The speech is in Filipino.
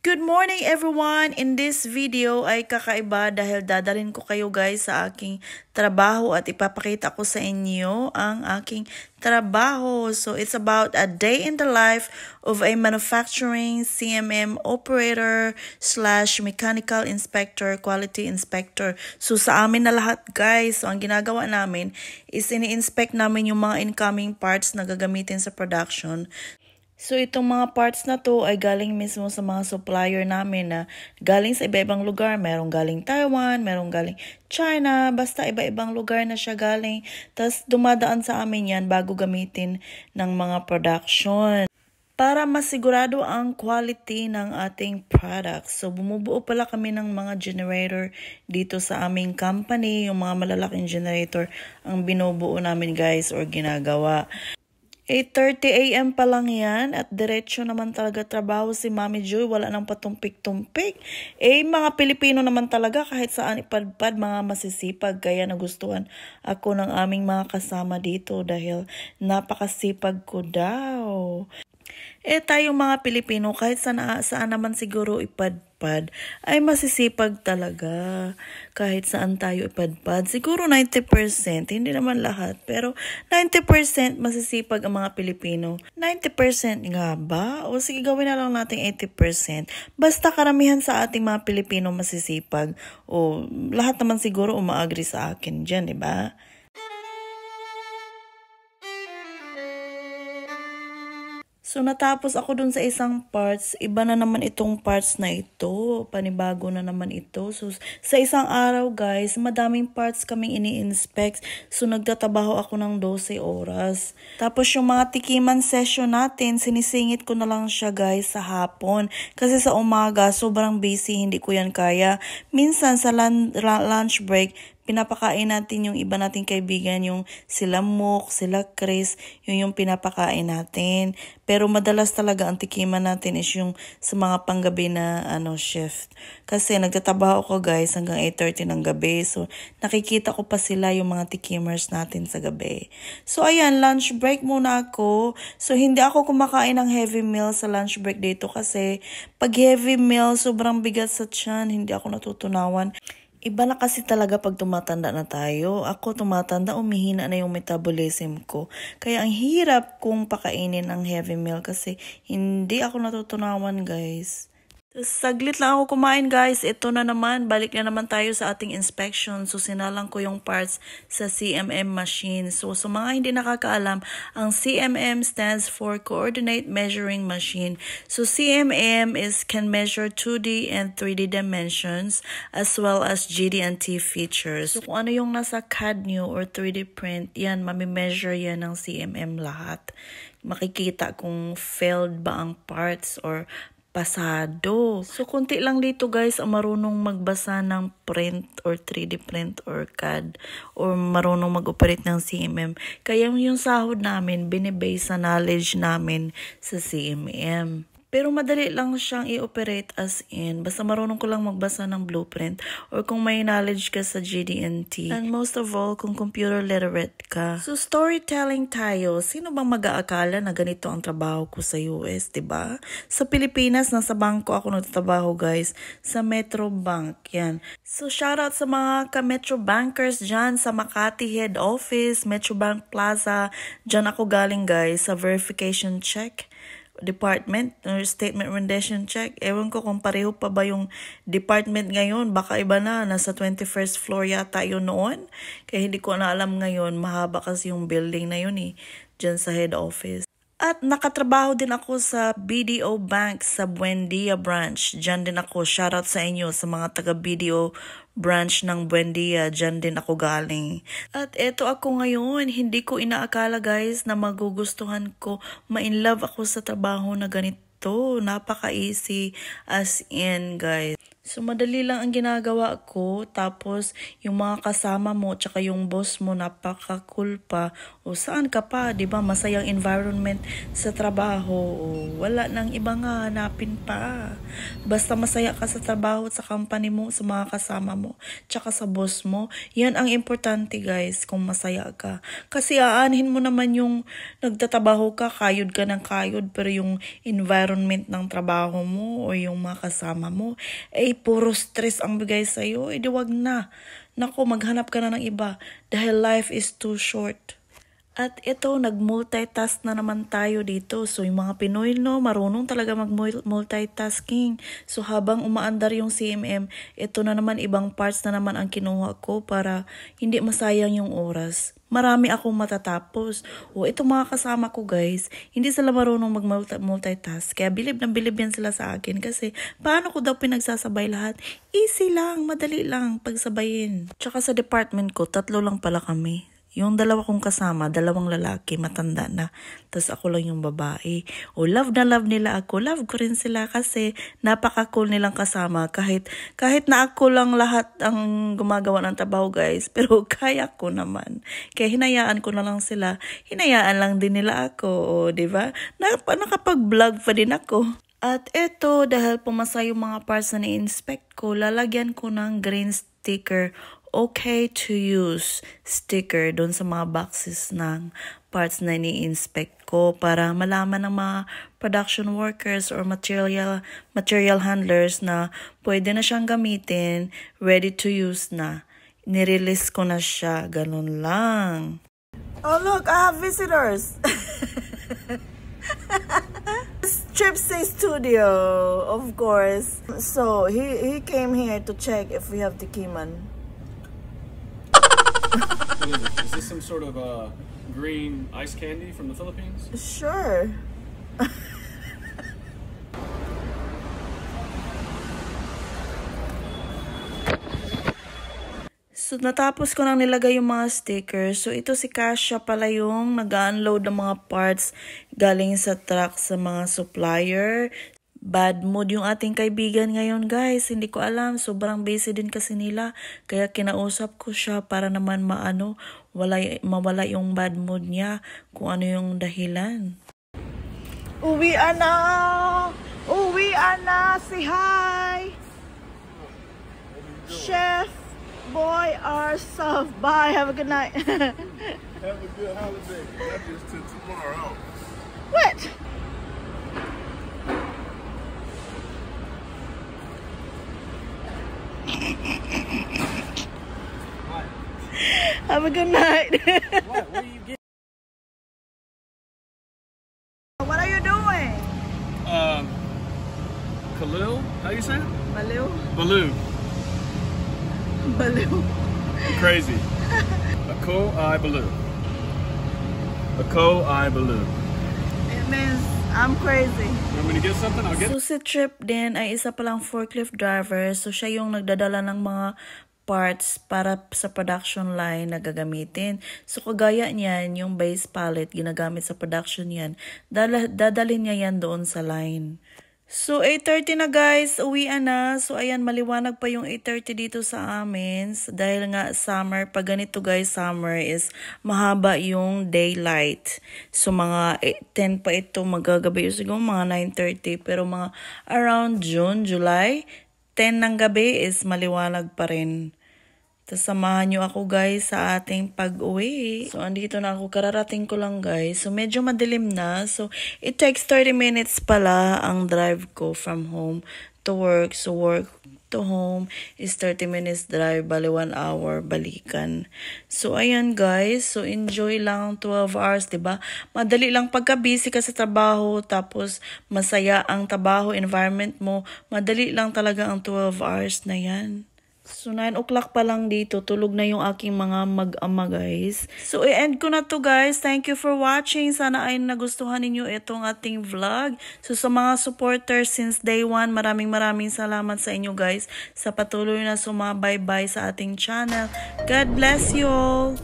Good morning everyone! In this video ay kakaiba dahil dadalhin ko kayo guys sa aking trabaho at ipapakita ko sa inyo ang aking trabaho. So it's about a day in the life of a manufacturing CMM operator / mechanical inspector, quality inspector. So sa amin na lahat guys, so ang ginagawa namin is ini-inspect namin yung mga incoming parts na gagamitin sa production. So, itong mga parts na to ay galing mismo sa mga supplier namin na galing sa iba-ibang lugar. Merong galing Taiwan, merong galing China, basta iba-ibang lugar na siya galing. Tapos, dumadaan sa amin yan bago gamitin ng mga production. Para masigurado ang quality ng ating products. So, bumubuo pala kami ng mga generator dito sa aming company. Yung mga malalaking generator ang binubuo namin guys or ginagawa. 8:30 AM pa lang yan at diretso naman talaga trabaho si Mami Joy. Wala nang patumpik-tumpik. Mga Pilipino naman talaga kahit saan ipadpad, mga masisipag. Kaya nagustuhan ako ng aming mga kasama dito dahil napakasipag ko daw. Tayong mga Pilipino kahit saan naman siguro ipadpad ay masisipag talaga. Kahit saan tayo ipadpad. Siguro 90%, hindi naman lahat. Pero 90% masisipag ang mga Pilipino. 90% nga ba? O sige gawin na lang natin 80%. Basta karamihan sa ating mga Pilipino masisipag. O lahat naman siguro uma-agree sa akin dyan, diba? So, natapos ako dun sa isang parts. Iba na naman itong parts na ito. Panibago na naman ito. So, sa isang araw, guys, madaming parts kaming ini-inspect. So, nagtatabaho ako ng 12 oras. Tapos, yung mga tikiman session natin, sinisingit ko na lang siya, guys, sa hapon. Kasi sa umaga, sobrang busy. Hindi ko yan kaya. Minsan, sa lunch break, pinapakain natin yung iba nating kaibigan, yung sila Mook, sila Chris, yung pinapakain natin. Pero madalas talaga ang tikiman natin is yung sa mga panggabi na shift. Kasi nagtatabaho ko guys hanggang 8:30 ng gabi. So nakikita ko pa sila yung mga tikimers natin sa gabi. So ayan, lunch break muna ako. So hindi ako kumakain ng heavy meal sa lunch break dito kasi pag heavy meal sobrang bigat sa tiyan, hindi ako natutunawan. Iba na kasi talaga pag tumatanda na tayo. Ako tumatanda, umihina na yung metabolism ko. Kaya ang hirap kong pakainin ng heavy meal kasi hindi ako natutunawan guys. Saglit lang ako kumain guys. Ito na naman, balik na naman tayo sa ating inspection. So sinalang ko yung parts sa CMM machine. So sa mga hindi nakakaalam, ang CMM stands for Coordinate Measuring Machine. So CMM can measure 2D and 3D dimensions as well as GD and T features. So kung ano yung nasa CAD nyo or 3D print, yan, mami-measure yan ng CMM lahat. Makikita kung failed ba ang parts or pasado. So, kunti lang dito guys ang marunong magbasa ng print or 3D print or CAD or marunong mag-operate ng CMM. Kaya yung sahod namin, binibase sa knowledge namin sa CMM. Pero madali lang siyang i-operate as in. Basta marunong ko lang magbasa ng blueprint or kung may knowledge ka sa GD&T. And most of all, kung computer literate ka. So storytelling tayo. Sino bang mag-aakala na ganito ang trabaho ko sa US, diba? Sa Pilipinas, nasa bangko ako nagtatrabaho guys. Sa Metro Bank, yan. So shoutout sa mga ka-Metro Bankers dyan sa Makati Head Office, Metro Bank Plaza. Dyan ako galing guys sa verification check department or statement rendition check. Ewan ko kung pareho pa ba yung department ngayon. Baka iba na. Nasa 21st floor yata yun noon. Kaya hindi ko na alam ngayon. Mahaba kasi yung building na yun dyan sa head office. At nakatrabaho din ako sa BDO Bank sa Buendia branch. Diyan din ako. Shoutout sa inyo sa mga taga BDO branch ng Buendia. Diyan din ako galing. At eto ako ngayon. Hindi ko inaakala guys na magugustuhan ko. Ma-in-love ako sa trabaho na ganito. Napaka-easy as in guys. So, madali lang ang ginagawa ko. Tapos, yung mga kasama mo, tsaka yung boss mo, napaka-cool pa. O, saan ka pa? Diba? Masayang environment sa trabaho. O, wala nang iba nga hanapin pa. Basta masaya ka sa trabaho at sa company mo, sa mga kasama mo, tsaka sa boss mo. Yan ang importante, guys, kung masaya ka. Kasi aanhin mo naman yung nagtatabaho ka, kayod ka ng kayod, pero yung environment environment ng trabaho mo o yung mga kasama mo, puro stress ang bigay sa'yo, di wag na. Naku, maghanap ka na ng iba dahil life is too short. At ito, nag-multitask na naman tayo dito. So, yung mga Pinoy, no, marunong talaga mag-multitasking. So, habang umaandar yung CMM, ito na naman, ibang parts na naman ang kinuha ko para hindi masayang yung oras. Marami akong matatapos. O, itong mga kasama ko, guys, hindi sila marunong mag-multitask. Kaya bilib na bilib yan sila sa akin. Kasi, paano ko daw pinagsasabay lahat? Easy lang, madali lang pagsabayin. Tsaka sa department ko, 3 lang pala kami. Yung 2 kong kasama, 2 lalaki, matanda na. Tapos ako lang yung babae. O, love na love nila ako. Love ko rin sila kasi napaka-cool nilang kasama. Kahit na ako lang lahat ang gumagawa ng trabaho, guys. Pero kaya ko naman. Kaya hinayaan ko na lang sila. Hinayaan lang din nila ako. O, diba? Nakapag-vlog pa din ako. At ito, dahil pumasa yung mga parts na ni-inspect ko, lalagyan ko ng green sticker. Okay to use sticker doon sa mga boxes ng parts na ni-inspect ko para malaman ng mga production workers or material handlers na pwede na siyang gamitin, ready to use na. Nirelease ko na siya, ganun lang. Oh look, I have visitors! Tripsy Studio, of course. So, he came here to check if we have the Kiman. What is it? Is this some sort of green ice candy from the Philippines? Sure. So, natapos ko nang nilagay yung mga stickers. So, ito si Kasha pala yung nag-unload ng mga parts galing sa truck sa mga supplier. Bad mood yung ating kaibigan ngayon, guys. Hindi ko alam. Sobrang busy din kasi nila. Kaya kinausap ko siya para naman mawala yung bad mood niya. Kung ano yung dahilan. Uwian na! Uwian na! Say hi! Chef Boy Arsov. Bye. Have a good night. Have a good holiday. That is till tomorrow. What? Have a good night. What are you getting? What are you doing? Khalil? How you say it? Baloo. Baloo. Baloo. Crazy. Ako-I Baloo. Ako-I Baloo. It means I'm crazy. You want me to get something? I'll get it. So si Trip din ay isa palang forklift driver. So siya yung nagdadala ng mga parts para sa production line na gagamitin. So kagaya niyan, yung base pallet ginagamit sa production yan. Dadalhin niya yan doon sa line. So 8:30 na guys, uwian na. So ayan, maliwanag pa yung 8:30 dito sa amin. Dahil nga summer, pag ganito guys, summer is mahaba yung daylight. So mga 10 pa ito magagabi. Siguro mga 9:30. Pero mga around June, July, 10 ng gabi is maliwanag pa rin. Tapos samahan nyo ako guys sa ating pag-uwi. So andito na ako, kararating ko lang guys. So medyo madilim na. So it takes 30 minutes pala ang drive ko from home to work. So work to home is 30 minutes drive, bali 1 hour balikan. So ayan guys, so enjoy lang 12 hours, 'di ba? Madali lang pagka busy ka sa trabaho, tapos masaya ang trabaho, environment mo, madali lang talaga ang 12 hours na 'yan. So 9 o'clock pa lang dito, tulog na yung aking mga mag-ama guys. So i-end ko na to guys. Thank you for watching. Sana ay nagustuhan ninyo itong ating vlog. So sa mga supporters since day 1, maraming salamat sa inyo guys sa patuloy na sumabaybay sa ating channel. God bless you all.